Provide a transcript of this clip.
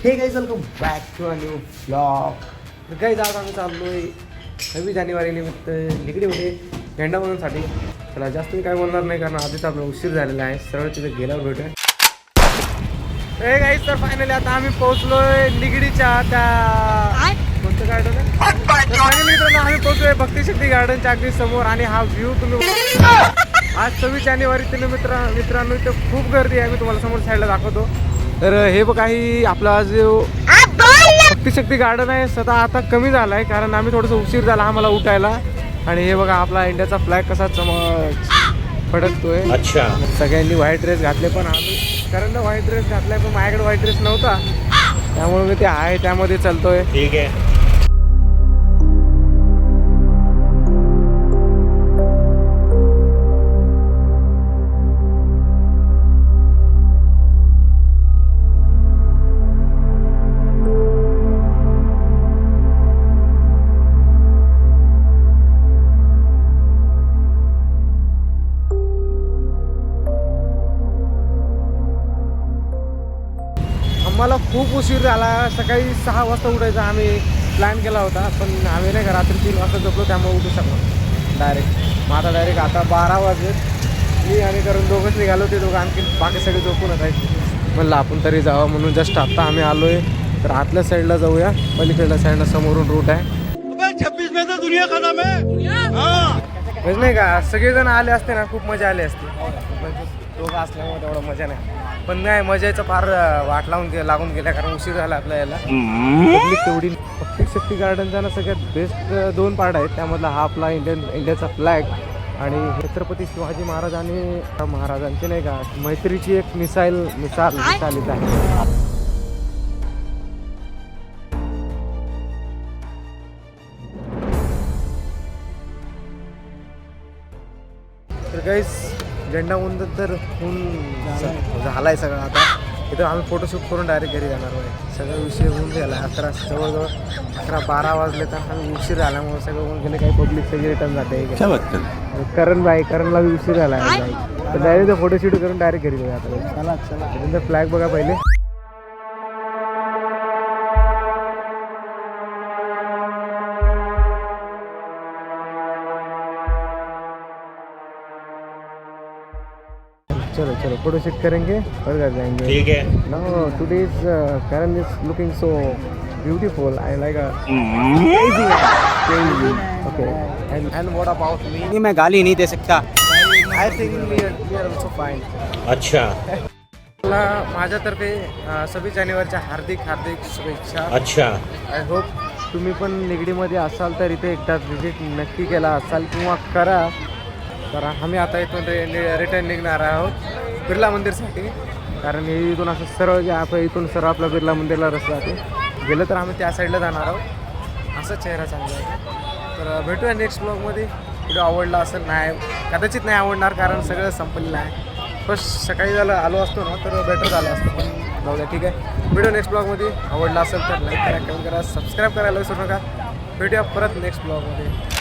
हे guys welcome back to a new blog. तर guys आज आम्ही चाललो आहे 26 जानेवारी निमित्त निगडीमध्ये झेंडा बनवण्यासाठी. चला जास्त मी काय बोलणार नाही कारण आधीच आपला उशीर झालेला आहे. सरळ तिथे गेल्यावर भेटूया. हे गाईज तर फायनली आता आम्ही पोहोचलोय निगडीच्या त्या कोणतं गार्डन आहे. फायनली मित्रांनो आम्ही पोहोचलोय भक्तिशक्ती गार्डनच्या अगदी समोर. आणि हा व्ह्यू तुम्ही आज 26 जानेवारी मित्रांनो इथं खूप गर्दी आहे. मी तुम्हाला समोर साईडला दाखवतो. तर हे बघा ही आपला जो भक्तिशक्ती गार्डन आहे सध्या आता कमी झाला आहे कारण आम्ही थोडंसं उशीर झाला आम्हाला उठायला. आणि हे बघा आपला इंडियाचा फ्लॅग कसा फडकतोय. अच्छा, सगळ्यांनी व्हाईट ड्रेस घातले पण आम्ही कारण व्हाईट ड्रेस घातलाय पण माझ्याकडे व्हाईट ड्रेस नव्हता त्यामुळे मी ते आहे त्यामध्ये चालतोय. ठीक आहे. आम्हाला खूप उशीर झाला. सकाळी 6 वाजता उठायचा आम्ही प्लॅन केला होता पण आम्ही नाही का रात्री 3 वाजता झोपलो त्यामुळे उठू शकलो डायरेक्ट. मग आता डायरेक्ट आता 12 वाजले. मी आणि करून दोघंच निघालो. ते दोघं आणखी बाकी सगळे झोपूनच आहेत. म्हणलं आपण तरी जावं म्हणून जस्ट आता आम्ही आलो आहे. तर आतल्या साईडला जाऊया. पलीकडल्या साईडला समोरून रूट आहे. 26 में तो दुनिया खत्म है. नाही का सगळेजण आले असते ना खूप मजा आली असती. दोघं असल्यामुळे तेवढं मजा नाही पण नाही मजाचं फार वाट लागून गेल्या कारण उशीर झाला आपल्या याला. पब्लिक तेवढी. भक्तिशक्ती गार्डनचा ना सगळ्यात बेस्ट 2 पार्ट आहेत. त्यामधला हा आपला इंडियाचा फ्लॅग आणि छत्रपती शिवाजी महाराजांची नाही का मैत्रीची एक मिसाल इथं आहे. तर गाईस झेंडा वंदन तर होऊन झालाय सगळं. आता इथं आम्ही फोटोशूट करून डायरेक्ट घरी जाणार आहे. सगळं विषय होऊन गेला. 11 जवळजवळ 11-12 वाजले तर आम्ही उशीर झाल्यामुळे सगळं होऊन गेले. काही पब्लिक सगळी रिटर्न जाते. करणला उशीर झाला तर डायरेक्ट फोटोशूट करून डायरेक्ट घरी जाऊ. आता चला फ्लॅग बघा पहिले. चलो चलो फोटोशूट करेंगे और घर जाएंगे. ठीक है. Now today's Karan is looking so beautiful. I like a crazy. Okay. And what about me? मैं गाली नहीं दे सकता. I think we are also fine. अच्छा. मला माझ्यातर्फे 26 जानेवारीच्या हार्दिक शुभेच्छा. अच्छा. आय होप तुम्ही पण निगडीमध्ये असाल तर इथे एकदा व्हिजिट नक्की केला असाल किंवा करा. तर आम्ही आता इथून रिटर्न निघणार आहोत बिर्ला मंदिरसाठी कारण इथून असं सरळ जे आपण इथून सरळ आपला बिर्ला मंदिरला रस्ता जाते. गेलं तर आम्ही त्या साईडला जाणार आहोत. असा चेहरा चांगला आहे. तर भेटूया नेक्स्ट ब्लॉगमध्ये. व्हिडिओ आवडला असेल नाही कदाचित नाही आवडणार कारण सगळं संपलेलं आहे. फर्स्ट सकाळी झालं आलो असतो ना तर बेटर झालं असतं पण जाऊ द्या. ठीक आहे. व्हिडिओ नेक्स्ट ब्लॉगमध्ये आवडला असेल तर लाईक करा कमेंट करा सबस्क्राईब करायला विसरू नका. भेटूया परत नेक्स्ट ब्लॉगमध्ये.